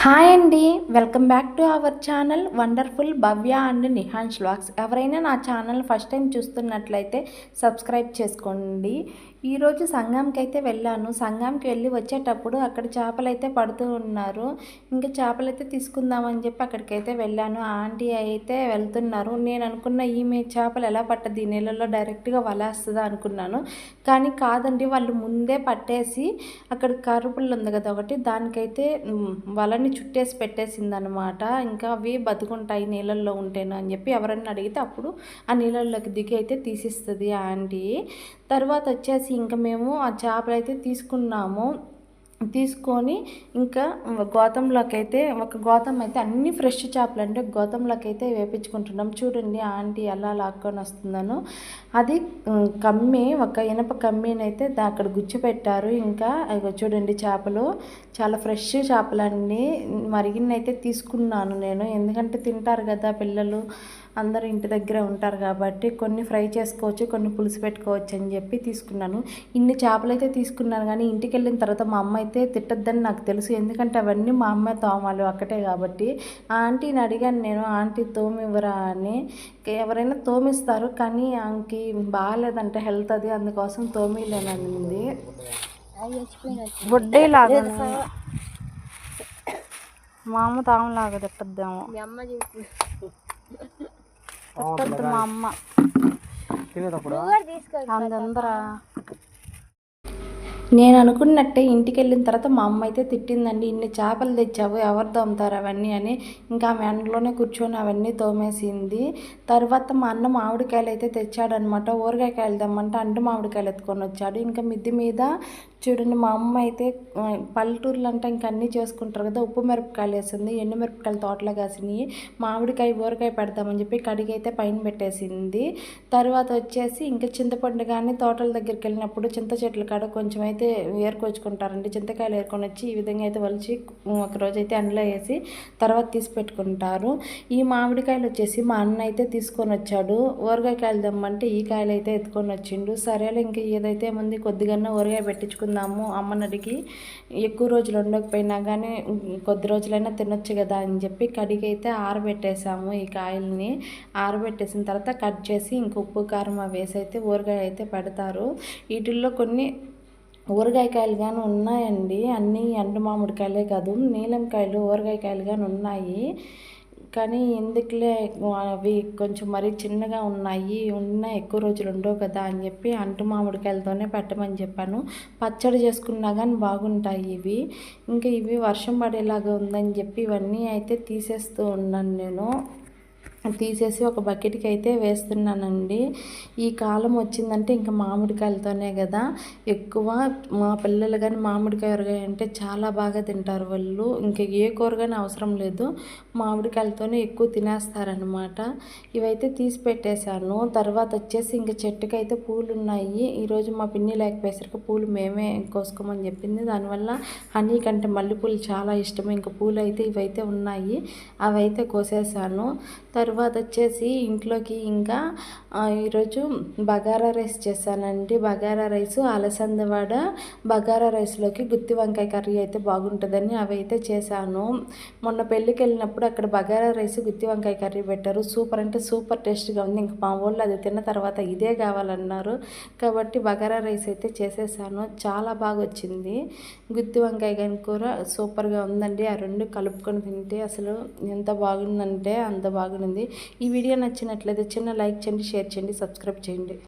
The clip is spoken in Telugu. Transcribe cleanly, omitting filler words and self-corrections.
హాయ్ అండి, welcome back to our channel wonderful Bhavya and Nihan's vlogs. ఎవరైనా నా ఛానల్ ఫస్ట్ టైం చూస్తున్నట్లయితే సబ్స్క్రైబ్ చేసుకోండి. ఈరోజు సంగంకి అయితే వెళ్ళాను. సంగంకి వెళ్ళి వచ్చేటప్పుడు అక్కడ చేపలు అయితే పడుతూ ఉన్నారు. ఇంకా చేపలు అయితే తీసుకుందామని చెప్పి అక్కడికైతే వెళ్ళాను. ఆంటీ అయితే వెళ్తున్నారు. నేను అనుకున్న ఈమె చేపలు ఎలా పట్టద్ది, నీళ్ళల్లో డైరెక్ట్గా వలేస్తుందా అనుకున్నాను. కానీ కాదండి, వాళ్ళు ముందే పట్టేసి అక్కడ కరుపులు ఉంది కదా ఒకటి, దానికైతే వలని చుట్టేసి పెట్టేసిందనమాట. ఇంకా అవి బతుకుంటాయి నీళ్ళల్లో ఉంటేను అని చెప్పి ఎవరన్నా అడిగితే అప్పుడు ఆ నీళ్ళల్లోకి దిగి అయితే తీసిస్తుంది ఆంటీ. తర్వాత వచ్చేసి ఇంకా మేము ఆ చేపలు అయితే తీసుకున్నాము. తీసుకొని ఇంకా గోతంలోకి అయితే ఒక గోతం అయితే అన్ని ఫ్రెష్ చేపలు అంటే గోతంలోకి అయితే వేపించుకుంటున్నాం. చూడండి ఆంటీ ఎలా లాక్కొని వస్తుందను. అది కమ్మి, ఒక ఇనప కమ్మీనైతే అక్కడ గుచ్చిపెట్టారు. ఇంకా చూడండి చేపలు చాలా ఫ్రెష్ చేపలండి. మరిగినైతే తీసుకున్నాను నేను, ఎందుకంటే తింటారు కదా పిల్లలు, అందరూ ఇంటి దగ్గర ఉంటారు కాబట్టి కొన్ని ఫ్రై చేసుకోవచ్చు, కొన్ని పులుసు పెట్టుకోవచ్చు అని చెప్పి తీసుకున్నాను. ఇన్ని చేపలు అయితే తీసుకున్నాను. కానీ ఇంటికి వెళ్ళిన తర్వాత మా అమ్మ అయితే తిట్టద్దని నాకు తెలుసు, ఎందుకంటే అవన్నీ మా అమ్మ తోమాలి ఒక్కటే కాబట్టి. ఆ ఆంటీని అడిగాను నేను, ఆంటీ తోమివ్వరా అని. ఎవరైనా తోమిస్తారు కానీ ఆమెకి బాగాలేదంటే హెల్త్, అది అందుకోసం తోమిలేనంది. బొడ్డేలాగా మా అమ్మ తామలాగా తిట్టద్దేమో, తిట్టద్దు మా అమ్మ అందరా. నేను అనుకున్నట్టే ఇంటికి వెళ్ళిన తర్వాత మా అమ్మ అయితే తిట్టిందండి, ఇన్ని చేపలు తెచ్చావు ఎవరు తోముతారు అవన్నీ అని. ఇంకా ఆమె ఎండలోనే కూర్చొని అవన్నీ తోమేసింది. తర్వాత మా అన్న మామిడికాయలు అయితే తెచ్చాడనమాట. ఊరగాయకాయలు తెమ్మంటే అంటు మామిడికాయలు ఎత్తుకొని వచ్చాడు. ఇంకా మిద్ది మీద చూడండి మా అమ్మ అయితే పల్లెటూర్లు అంటే ఇంక అన్నీ చేసుకుంటారు కదా, ఉప్పు మిరపకాయలు వేసింది, ఎండు మిరపకాయలు తోటలో కాసినాయి. మామిడికాయ ఊరగాయ పెడతామని చెప్పి కడిగి అయితే పైన పెట్టేసింది. తర్వాత వచ్చేసి ఇంకా చింతపండు కానీ తోటల దగ్గరికి వెళ్ళినప్పుడు చింత చెట్ల కాడ కొంచెం అయితే ఏరుకొచ్చుకుంటారండి. చింతకాయలు ఏరుకొని వచ్చి ఈ విధంగా అయితే వలిచి ఒకరోజు అయితే ఎండలో వేసి తర్వాత తీసి పెట్టుకుంటారు. ఈ మామిడికాయలు వచ్చేసి మా అన్న అయితే తీసుకొని వచ్చాడు. ఊరగాయ కాయలు తెమ్మంటే ఈ కాయలు అయితే ఎత్తుకొని వచ్చిండు. సరేలే ఇంకా ఏదైతే ముందు కొద్దిగా ఊరగాయ పెట్టించుకుందాము అమ్మని అడిగి, ఎక్కువ రోజులు ఉండకపోయినా కానీ కొద్ది రోజులైనా తినొచ్చు కదా అని చెప్పి కడిగి అయితే ఆరబెట్టేసాము. ఈ కాయల్ని ఆరబెట్టేసిన తర్వాత కట్ చేసి ఇంక ఉప్పు కారం వేసి అయితే ఊరగాయ అయితే పెడతారు. వీటిల్లో కొన్ని ఊరగాయకాయలు కానీ ఉన్నాయండి, అన్నీ ఎండు మామిడికాయలే కాదు, నీలంకాయలు ఊరగాయకాయలు కానీ ఉన్నాయి. కానీ ఎందుకులే అవి కొంచెం మరీ చిన్నగా ఉన్నాయి ఎక్కువ రోజులు ఉండవు కదా అని చెప్పి అంటు మామిడికాయలతోనే పెట్టమని చెప్పాను. పచ్చడి చేసుకున్నా కానీ బాగుంటాయి ఇవి. ఇంకా ఇవి వర్షం పడేలాగా ఉందని చెప్పి ఇవన్నీ అయితే తీసేస్తూ ఉన్నాను నేను. తీసేసి ఒక బకెట్కి అయితే వేస్తున్నానండి. ఈ కాలం వచ్చిందంటే ఇంకా మామిడికాయలతోనే కదా ఎక్కువ. మా పిల్లలు కానీ మామిడికాయ ఊరగాయ అంటే చాలా బాగా తింటారు వాళ్ళు. ఇంకా ఏ కూర కానీ అవసరం లేదు, మామిడికాయలతోనే ఎక్కువ తినేస్తారనమాట. ఇవైతే తీసి పెట్టేశాను. తర్వాత వచ్చేసి ఇంకా చెట్టుకి అయితే పూలు ఉన్నాయి. ఈరోజు మా పిన్ని లేకపోయేసరికి పూలు మేమే కోసుకోమని చెప్పింది. దానివల్ల హనీ కంటే మల్లెపూలు చాలా ఇష్టం. ఇంకా పూలు అయితే ఇవైతే ఉన్నాయి, అవైతే కోసేసాను. తర్వాత వచ్చేసి ఇంట్లోకి ఇంకా ఈరోజు బగారా రైస్ చేశానండి. బగారా రైసు అలసందవాడ బగారా రైస్లోకి గుత్తి వంకాయ కర్రీ అయితే బాగుంటుందని అవి అయితే చేశాను. మొన్న పెళ్ళికి వెళ్ళినప్పుడు అక్కడ బగారా రైస్ గుత్తి వంకాయ కర్రీ పెట్టారు. సూపర్ అంటే సూపర్ టేస్ట్గా ఉంది. ఇంక మా వాళ్ళు అది తిన్న తర్వాత ఇదే కావాలన్నారు కాబట్టి బగారా రైస్ అయితే చేసేసాను. చాలా బాగా వచ్చింది. గుత్తి వంకాయ కానీ కూర సూపర్గా ఉందండి. ఆ రెండు కలుపుకొని తింటే అసలు ఎంత బాగుందంటే అంత బాగుంది. ఈ వీడియో నచ్చినట్లయితే చిన్న లైక్ చేయండి, షేర్ చేయండి, సబ్స్క్రైబ్ చేయండి.